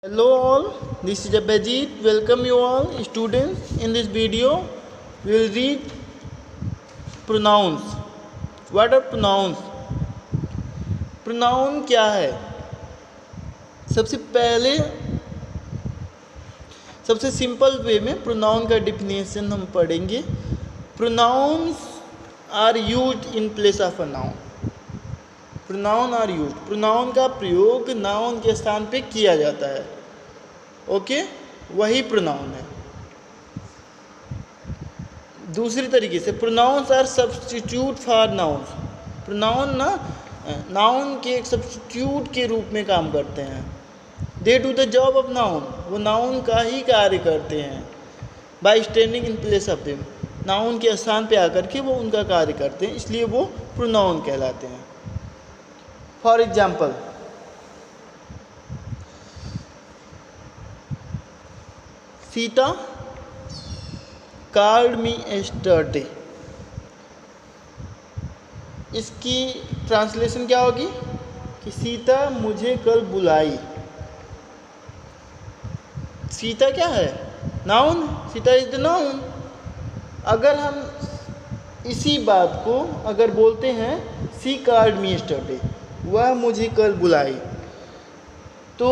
Hello all, this is Abhijit. Welcome you all students. In this video, we will read pronouns. What are pronouns? Pronoun क्या है? सबसे पहले सबसे simple way में pronoun का definition हम पढ़ेंगे. Pronouns are used in place of a noun. Pronoun are use, pronoun का प्रयोग नाउन के स्थान पे किया जाता है. ओके, वही प्रोनाउन है. दूसरी तरीके से pronouns are substitute for nouns. Pronoun noun के एक सब्स्टिट्यूट के रूप में काम करते हैं. They do the job of noun, वो नाउन का ही कार्य करते हैं. By standing in place of them, noun के स्थान पे आकर के वो उनका कार्य करते हैं, इसलिए वो प्रोनाउन कहलाते हैं. For example, Sita called me yesterday. इसकी ट्रांसलेशन क्या होगी कि सीता मुझे कल बुलाई. सीता क्या है? Noun. Sita is the noun. अगर हम इसी बात को अगर बोलते हैं सी कॉल्ड मी यस्टरडे, वह मुझे कल बुलाई, तो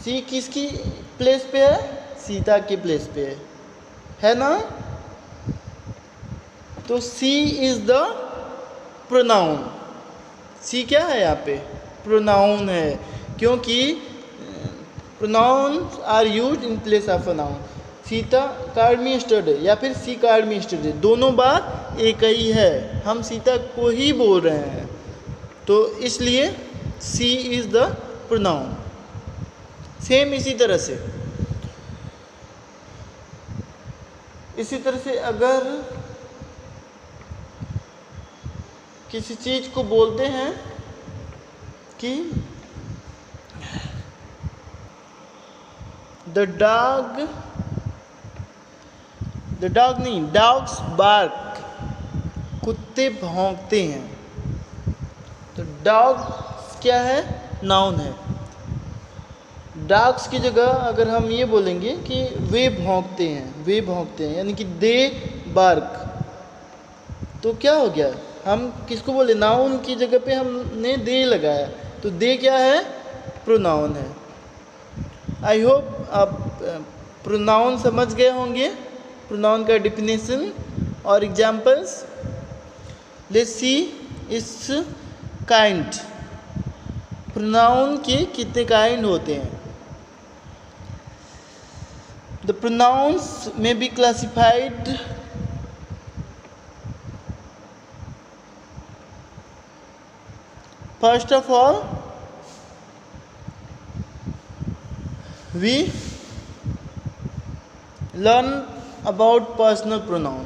सी किसकी प्लेस पे है? सीता के प्लेस पे है ना. तो she is the pronoun. She क्या है यहाँ पे? प्रोनाउन है, क्योंकि pronoun are used in place of a noun. Sita called me yesterday या फिर सी कॉल्ड मी यस्टरडे, दोनों बात एक ही है. हम सीता को ही बोल रहे हैं, तो इसलिए सी इज द प्रोनाउन. सेम इसी तरह से अगर किसी चीज को बोलते हैं कि डॉग्स बार्क, कुत्ते भौंकते हैं. तो डॉग्स क्या है? नाउन है. डॉग्स की जगह अगर हम ये बोलेंगे कि वे भौंकते हैं, यानी कि दे बार्क, तो क्या हो गया? हम किसको बोले? नाउन की जगह पे हमने दे लगाया, तो दे क्या है? प्रोनाउन है. आई होप आप प्रोनाउन समझ गए होंगे, प्रोनाउन का डिफिनेशन और एग्जाम्पल्स. लेट्स सी इस काइंड. प्रोनाउन के कितने काइंड होते हैं? The pronouns may be classified first of all, we learn about personal pronoun.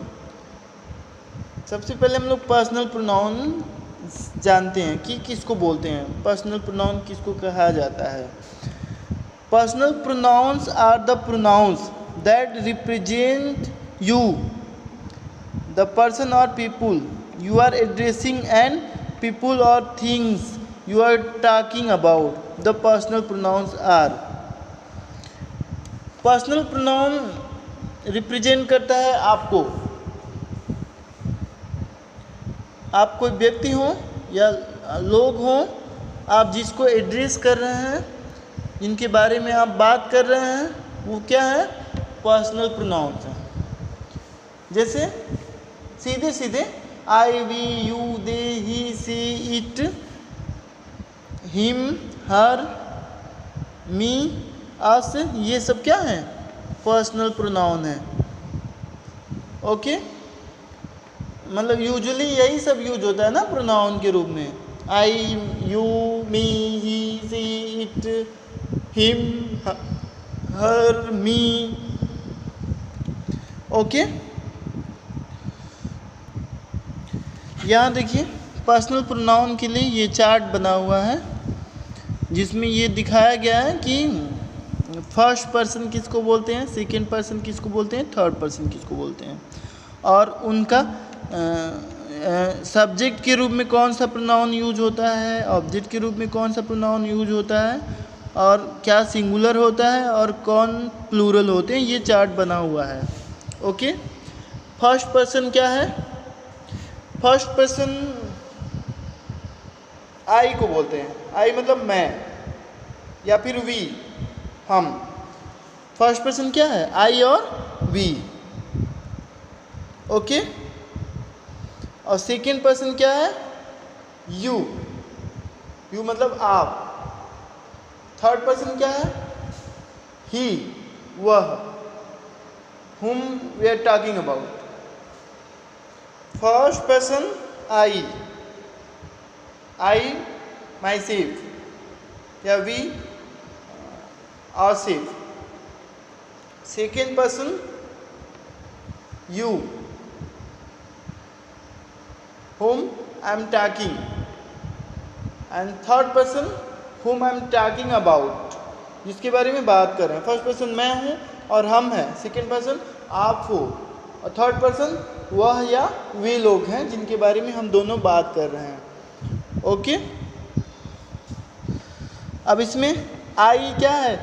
सबसे पहले हम लोग पर्सनल प्रोनाउन जानते हैं कि किसको बोलते हैं. पर्सनल प्रोनाउन किसको कहा जाता है? Personal pronouns are the pronouns that represent you, the person or people you are addressing, and people or things you are talking about. The personal pronouns are. Personal pronoun represent करता है आपको. आप कोई व्यक्ति हो या लोग हो, आप जिसको एड्रेस कर रहे हैं, जिनके बारे में आप बात कर रहे हैं, वो क्या है? पर्सनल प्रोनाउंस है. जैसे सीधे सीधे I, we, you, they, he, she, it, him, her, me, us, ये सब क्या है? पर्सनल प्रोनाउन है. ओके, मतलब यूजुअली यही सब यूज होता है ना प्रोनाउन के रूप में. I, you, me, he, she, it, him, her, me. Okay, यहाँ देखिए पर्सनल प्रोनाउन के लिए ये चार्ट बना हुआ है, जिसमें ये दिखाया गया है कि फर्स्ट पर्सन किसको बोलते हैं, सेकंड पर्सन किसको बोलते हैं, थर्ड पर्सन किसको बोलते हैं, और उनका सब्जेक्ट के रूप में कौन सा प्रोनाउन यूज होता है, ऑब्जेक्ट के रूप में कौन सा प्रोनाउन यूज होता है, और क्या सिंगुलर होता है और कौन प्लूरल होते हैं, ये चार्ट बना हुआ है। ओके, फर्स्ट पर्सन क्या है? फर्स्ट पर्सन आई को बोलते हैं। आई मतलब मैं या फिर वी, हम। फर्स्ट पर्सन क्या है? आई और वी। ओके, और सेकेंड पर्सन क्या है? यू। यू मतलब आप। थर्ड पर्सन क्या है? ही, वह, whom we are talking about. First person I, I myself या we ourselves. Second person you, whom I am talking. And third person whom I am talking about, जिसके बारे में बात कर रहे हैं। फर्स्ट पर्सन मैं हूँ और हम हैं, सेकेंड पर्सन आप हो, और थर्ड पर्सन वह या वे लोग हैं जिनके बारे में हम दोनों बात कर रहे हैं। ओके, अब इसमें आई क्या है?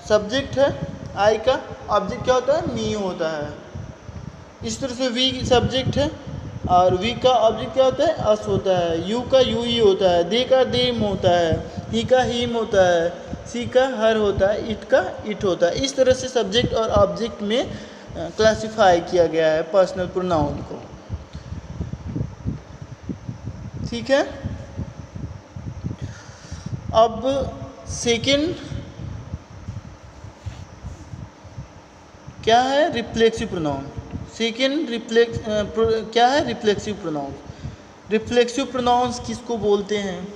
सब्जेक्ट है। आई का ऑब्जेक्ट क्या होता है? मी होता है। इस तरह से वी सब्जेक्ट है और वी का ऑब्जेक्ट क्या होता है? अस होता है। यू का यू ही होता है। दे का देम होता है। ही का हिम होता है। सी का हर होता है। इट का इट होता है। इस तरह से सब्जेक्ट और ऑब्जेक्ट में क्लासिफाई किया गया है पर्सनल प्रोनाउन को। ठीक है, अब सेकंड क्या है? Reflexive pronoun. सेकेंड क्या है? Reflexive pronouns. रिफ्लेक्सिव प्रोनाउंस किसको बोलते हैं?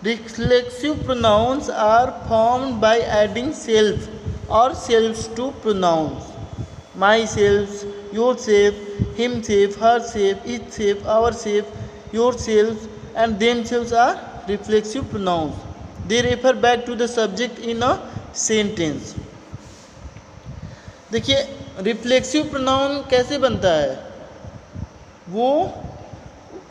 Reflexive pronouns are formed by adding self or selves to pronouns. Myself, yourself, himself, herself, itself, ourself, yourself and themself are reflexive pronouns. They refer back to the subject in a sentence. देखिए reflexive pronoun कैसे बनता है? वो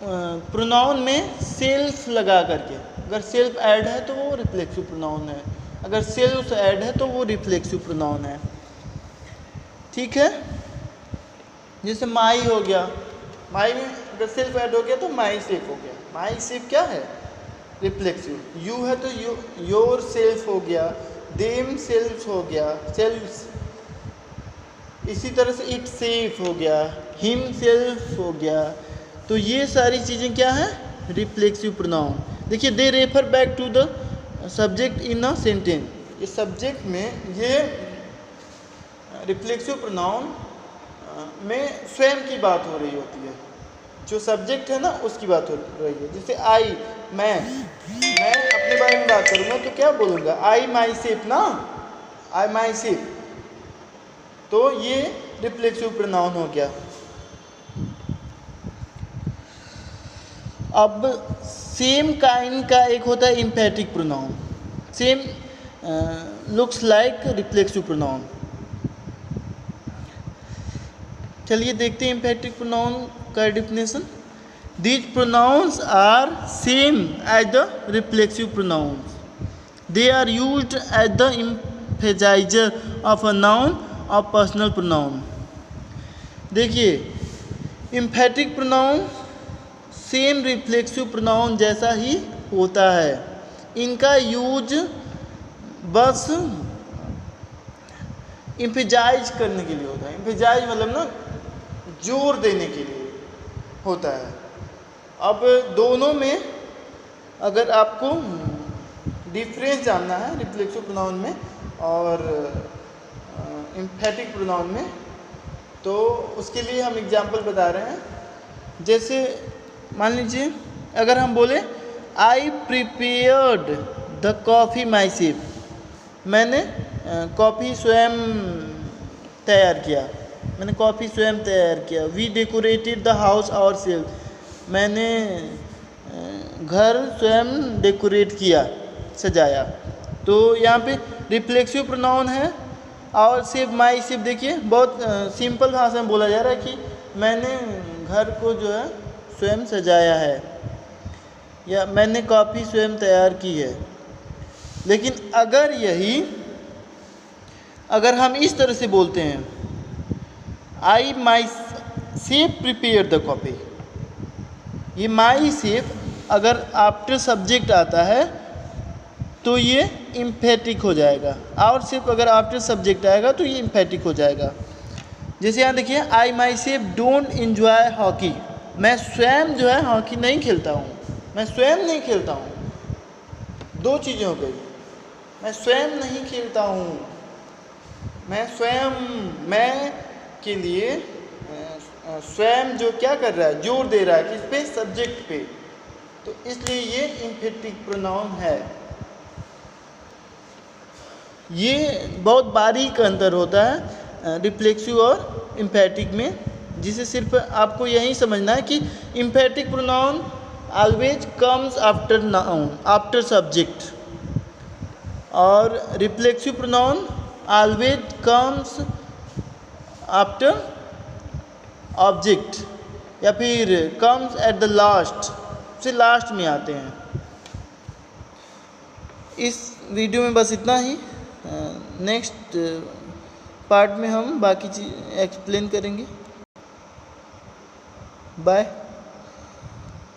pronoun में self लगा करके, अगर self add है तो वो रिफ्लेक्सिव प्रोनाउन है, अगर सेल्फ ऐड है तो वो रिफ्लेक्सिव प्रोनाउन है. ठीक है, जैसे माई हो गया, माई में अगर सेल्फ ऐड हो गया तो माई सेल्फ हो गया. माई सेल्फ क्या है? रिफ्लेक्सिव. यू है तो योर सेल्फ हो गया, देम सेल्फ हो गया, सेल्फ. इसी तरह से इट सेल्फ हो गया, हिम सेल्फ हो गया. तो ये सारी चीज़ें क्या हैं? Reflexive pronoun. देखिए they refer back to the subject in a sentence. इस सब्जेक्ट में ये रिफ्लेक्सिव प्रोनाउन में स्वयं की बात हो रही होती है, जो सब्जेक्ट है ना उसकी बात हो रही है. जैसे आई, मैं अपने बारे में बात करूँगा तो क्या बोलूँगा? आई माई सेल्फ ना, आई माई सेल्फ. तो ये रिफ्लेक्सिव प्रोनाउन हो गया. अब सेम काइंड का एक होता है एम्फैटिक pronoun. Same looks like reflexive pronoun. चलिए देखते हैं एम्फैटिक प्रोनाउन का definition. These pronouns are same as the reflexive pronouns. They are used as the emphasizer of a noun or personal pronoun. देखिए emphatic pronoun same reflexive pronoun जैसा ही होता है. इनका use बस एम्फेसाइज करने के लिए होता है. एम्फेसाइज मतलब ना जोर देने के लिए होता है. अब दोनों में अगर आपको डिफरेंस जानना है रिफ्लेक्सिव प्रोनाउन में और एम्फैटिक प्रोनाउन में, तो उसके लिए हम एग्जांपल बता रहे हैं. जैसे मान लीजिए अगर हम बोले I prepared the coffee myself. मैंने कॉफ़ी स्वयं तैयार किया. मैंने कॉफ़ी स्वयं तैयार किया. We decorated the house ourself. मैंने घर स्वयं डेकोरेट किया, सजाया. तो यहाँ पे रिफ्लेक्सिव प्रोनाउन है. और सिर्फ माई सिर्फ देखिए बहुत सिंपल भाषा में बोला जा रहा है कि मैंने घर को जो है स्वयं सजाया है. या मैंने कॉफ़ी स्वयं तैयार की है। लेकिन अगर हम इस तरह से बोलते हैं, I myself prepare the coffee, ये माई सेफ अगर आफ्टर सब्जेक्ट आता है तो ये इम्फेटिक हो जाएगा, और सिर्फ अगर आफ्टर सब्जेक्ट आएगा तो ये इम्फेटिक हो जाएगा। जैसे यहाँ देखिए, I myself don't enjoy hockey, मैं स्वयं जो है हॉकी नहीं खेलता हूँ, मैं स्वयं नहीं खेलता हूँ। दो चीज़ें हो गई, मैं स्वयं नहीं खेलता हूँ, मैं स्वयं, मैं के लिए स्वयं जो क्या कर रहा है, जोर दे रहा है किस पे, सब्जेक्ट पे, तो इसलिए ये इम्फेटिक प्रोनाउन है। ये बहुत बारीक अंतर होता है रिफ्लेक्सिव और इम्फेटिक में, जिसे सिर्फ आपको यही समझना है कि emphatic pronoun always comes after noun, after subject, और reflexive pronoun always comes after object, या फिर कम्स एट द लास्ट, से लास्ट में आते हैं। इस वीडियो में बस इतना ही। नेक्स्ट पार्ट में हम बाकी चीज़ एक्सप्लेन करेंगे। बाय।